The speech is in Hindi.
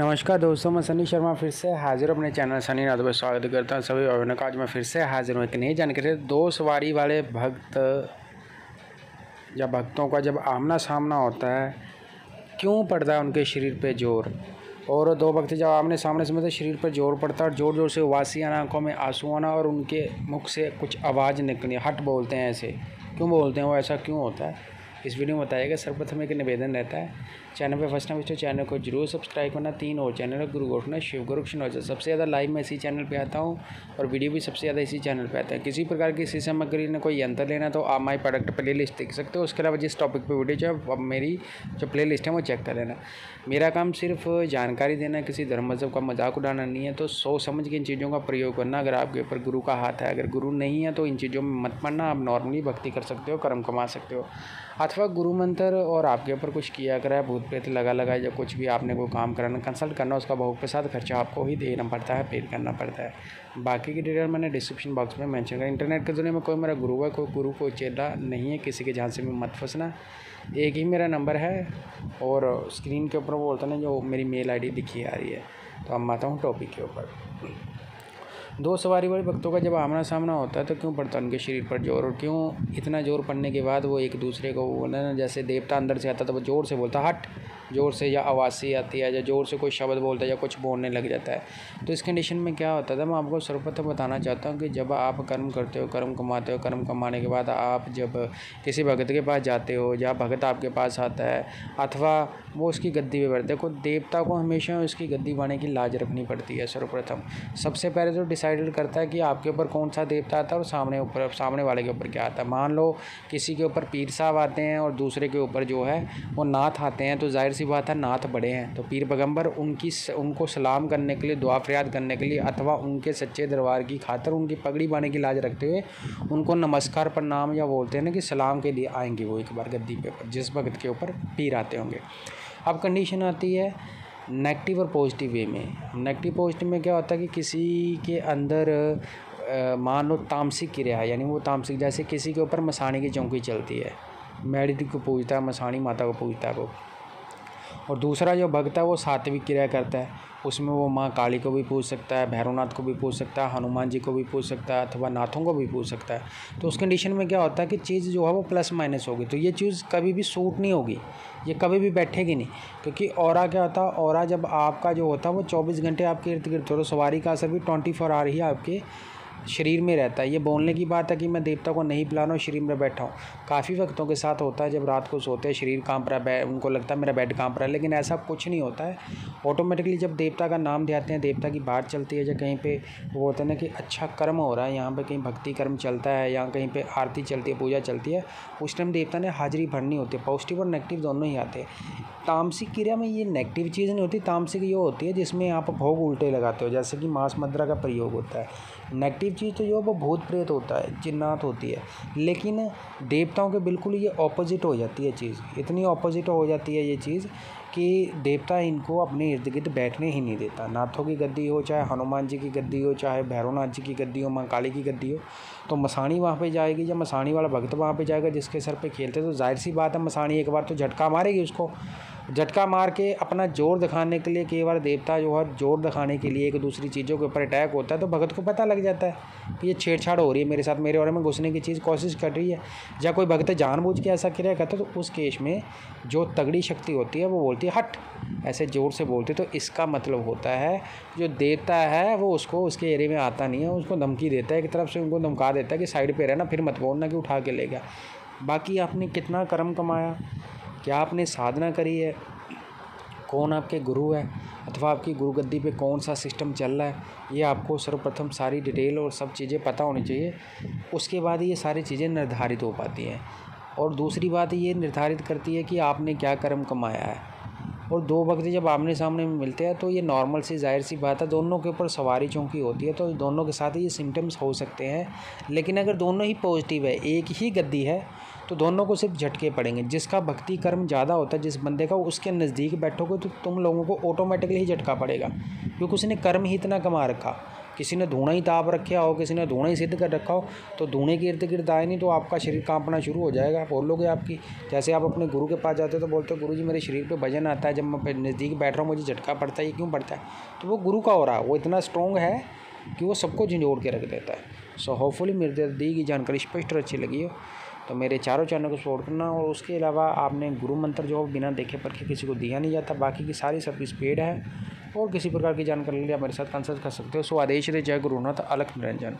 नमस्कार दोस्तों, मैं सनी शर्मा फिर से हाजिर अपने चैनल सनी नाथ में स्वागत करता हूं सभी भाइयों का। आज मैं फिर से हाजिर हूं एक नई जानकारी। दो सवारी वाले भक्त या भक्तों का जब आमना सामना होता है, क्यों पड़ता है उनके शरीर पे जोर। और दो भक्त जब आमने सामने से मतलब शरीर पर जोर पड़ता है और ज़ोर ज़ोर से उबासी आना, आंखों में आंसू आना और उनके मुख से कुछ आवाज़ निकलनी, हट बोलते हैं। ऐसे क्यों बोलते हैं, वो ऐसा क्यों होता है, इस वीडियो में बताइएगा। सर्वप्रथम एक निवेदन रहता है, चैनल पे फर्स्ट टाइम तो चैनल को जरूर सब्सक्राइब करना। 3 और चैनल है, गुरु घोषणा, शिव गुरु कृष्ण। सबसे ज़्यादा लाइव मैं इसी चैनल पे आता हूँ और वीडियो भी सबसे ज़्यादा इसी चैनल पे आता है। किसी प्रकार की इसी सामग्री ने कोई यंत्र लेना तो आप माई प्रोडक्ट प्ले लिस्ट देख सकते हो। उसके अलावा जिस टॉपिक पर वीडियो जो अब मेरी जो प्ले लिस्ट है वो चेक कर लेना। मेरा काम सिर्फ जानकारी देना, किसी धर्म मज़हब का मजाक उड़ाना नहीं है। तो सोच समझ के इन चीज़ों का प्रयोग करना। अगर आपके ऊपर गुरु का हाथ है, अगर गुरु नहीं है तो इन चीज़ों में मत पड़ना। आप नॉर्मली भक्ति कर सकते हो, कर्म कमा सकते हो। अथवा गुरु मंत्र और आपके ऊपर कुछ किया करा, भूत प्रेत लगा या कुछ भी आपने कोई काम कराना, कंसल्ट करना, उसका बहुत प्रसाद खर्चा आपको ही देना पड़ता है, पेड करना पड़ता है। बाकी की डिटेल मैंने डिस्क्रिप्शन बॉक्स में मेंशन करा। इंटरनेट के दुनिया में कोई मेरा गुरु है, कोई गुरु को चेला नहीं है, किसी के झांसे में मत फंसना। एक ही मेरा नंबर है और स्क्रीन के ऊपर वो बोलता ना जो मेरी मेल आईडी दिखी आ रही है। तो अब आता हूँ टॉपिक के ऊपर। दो सवारी वाले भक्तों का जब आमना सामना होता है तो क्यों पड़ता है उनके शरीर पर जोर, और क्यों इतना जोर पड़ने के बाद वो एक दूसरे को बोलना, जैसे देवता अंदर से आता है तो वो जोर से बोलता हट, जोर से, या आवाज़ आती है, या जोर से कोई शब्द बोलता है या कुछ बोलने लग जाता है। तो इस कंडीशन में क्या होता था, मैं आपको सर्वप्रथम बताना चाहता हूँ कि जब आप कर्म करते हो, कर्म कमाते हो, कर्म कमाने के बाद आप जब किसी भगत के पास जाते हो या भगत आपके पास आता है अथवा वो उसकी गद्दी पे बैठते हैं, देवता को हमेशा उसकी गद्दी पाने की लाज रखनी पड़ती है। सर्वप्रथम सबसे पहले तो डिसाइड करता है कि आपके ऊपर कौन सा देवता आता है और सामने वाले के ऊपर क्या आता है। मान लो किसी के ऊपर पीर साहब आते हैं और दूसरे के ऊपर जो है वो नाथ आते हैं, तो जाहिर सी बात है नाथ बड़े हैं, तो पीर पैगंबर उनको सलाम करने के लिए, दुआ फरियाद करने के लिए अथवा उनके सच्चे दरबार की खातिर उनकी पगड़ी बांधने की लाज रखते हुए उनको नमस्कार प्रणाम या बोलते हैं ना कि सलाम के लिए आएंगे वो एक बार गद्दी पे ऊपर, जिस भगत के ऊपर पीर आते होंगे। अब कंडीशन आती है नेगेटिव और पॉजिटिव वे में। नेगेटिव पॉजिटिव में क्या होता है कि किसी के अंदर मान लो तामसिक क्रिया है, यानी वो तामसिक, जैसे किसी के ऊपर मसाणी की चौकी चलती है, मैडिटी को पूजता है, मसाणी माता को पूजता है वो, और दूसरा जो भक्त है वो सात्विक क्रिया करता है, उसमें वो माँ काली को भी पूज सकता है, भैरवनाथ को भी पूज सकता है, हनुमान जी को भी पूज सकता है अथवा नाथों को भी पूज सकता है। तो उस कंडीशन में क्या होता है कि चीज़ जो है वो प्लस माइनस होगी, तो ये चीज़ कभी भी सूट नहीं होगी, ये कभी भी बैठेगी नहीं। क्योंकि ऑरा क्या होता है, ऑरा जब आपका जो होता है वो 24 घंटे आपके इर्द गिर्द, तो सवारी का असर भी 24 आवर ही आपके शरीर में रहता है। ये बोलने की बात है कि मैं देवता को नहीं बुला रहा हूँ, शरीर में बैठा हूँ। काफ़ी वक्तों के साथ होता है जब रात को सोते हैं शरीर कांप रहा है, उनको लगता है मेरा बेड कांप रहा है, लेकिन ऐसा कुछ नहीं होता है। ऑटोमेटिकली जब देवता का नाम देते हैं, देवता की बात चलती है, या कहीं पे वो होता है ना कि अच्छा कर्म हो रहा है, यहाँ पे कहीं भक्ति कर्म चलता है या कहीं पे आरती चलती है, पूजा चलती है, उस टाइम देवता ने हाजिरी भरनी होती है। पॉजिटिव और नेगेटिव दोनों ही आते हैं। तामसिक क्रिया में ये नेगेटिव चीज़ नहीं होती, तामसिक ये होती है जिसमें आप भोग उल्टे लगाते हो, जैसे कि मांस मदिरा का प्रयोग होता है। नेगेटिव चीज़ तो जो है वो भूत प्रेत होता है, जिन्नात होती है। लेकिन देवताओं के बिल्कुल ये ऑपोजिट हो जाती है चीज़, इतनी ऑपोजिट हो जाती है ये चीज़ कि देवता इनको अपने इर्द गिर्द बैठने ही नहीं देता। नाथों की गद्दी हो, चाहे हनुमान जी की गद्दी हो, चाहे भैरवनाथ जी की गद्दी हो, माँ काली की गद्दी हो, तो मसाणी वहाँ पे जाएगी या मसाणी वाला भक्त वहाँ पे जाएगा जिसके सर पे खेलते, तो जाहिर सी बात है मसाणी एक बार तो झटका मारेगी उसको। झटका मार के अपना जोर दिखाने के लिए, कई बार देवता जो है जोर दिखाने के लिए एक दूसरी चीज़ों के ऊपर अटैक होता है, तो भगत को पता लग जाता है कि ये छेड़छाड़ हो रही है मेरे साथ, मेरे बारे में घुसने की चीज़ कोशिश कर रही है, या कोई भक्त जानबूझ के ऐसा क्रिया करता है, तो उस केस में जो तगड़ी शक्ति होती है वो बोलती है हट, ऐसे ज़ोर से बोलती है। तो इसका मतलब होता है जो देवता है वो उसको उसके एरिया में आता नहीं है, उसको धमकी देता है, एक तरफ से उनको धमका देता है कि साइड पे रहना, फिर मत बोलना कि उठा के ले गया। बाकी आपने कितना कर्म कमाया, क्या आपने साधना करी है, कौन आपके गुरु है अथवा आपकी गुरु गद्दी पे कौन सा सिस्टम चल रहा है, ये आपको सर्वप्रथम सारी डिटेल और सब चीज़ें पता होनी चाहिए। उसके बाद ये सारी चीज़ें निर्धारित हो पाती हैं। और दूसरी बात ये निर्धारित करती है कि आपने क्या कर्म कमाया है। और दो भक्त जब आमने सामने मिलते हैं तो ये नॉर्मल सी जाहिर सी बात है, दोनों के ऊपर सवारी चौकी होती है, तो दोनों के साथ ये सिम्टम्स हो सकते हैं। लेकिन अगर दोनों ही पॉजिटिव है, एक ही गद्दी है, तो दोनों को सिर्फ झटके पड़ेंगे। जिसका भक्ति कर्म ज़्यादा होता है, जिस बंदे का, उसके नज़दीक बैठोगे तो तुम लोगों को ऑटोमेटिकली ही झटका पड़ेगा, क्योंकि उसने कर्म ही इतना कमा रखा किसी ने धुआं ही ताप रखा हो, किसी ने धुआं ही सिद्ध कर रखा हो, तो धुएं के इर्द गिर्द आए नहीं तो आपका शरीर कांपना शुरू हो जाएगा। बोलोगे आपकी, जैसे आप अपने गुरु के पास जाते हो तो बोलते हो गुरु जी मेरे शरीर पे वजन आता है, जब मैं नज़दीक बैठ रहा हूँ मुझे झटका पड़ता है, ये क्यों पड़ता है? तो वो गुरु का हो रहा है, वो इतना स्ट्रॉन्ग है कि वो सबको झंझोड़ के रख देता है। सो होपफुली मेरे दी की जानकारी स्पष्ट और अच्छी लगी हो तो मेरे चारों चैनल को सपोर्ट करना। और उसके अलावा आपने गुरु मंत्र जो बिना देखे परखे किसी को दिया नहीं जाता, बाकी की सारी सबकी स्पीड है। और किसी प्रकार की जानकारी के लिए आप मेरे साथ कंसल्ट कर सकते हो। सो आदेश दे, जय गुरुनाथ, अलख निरंजन।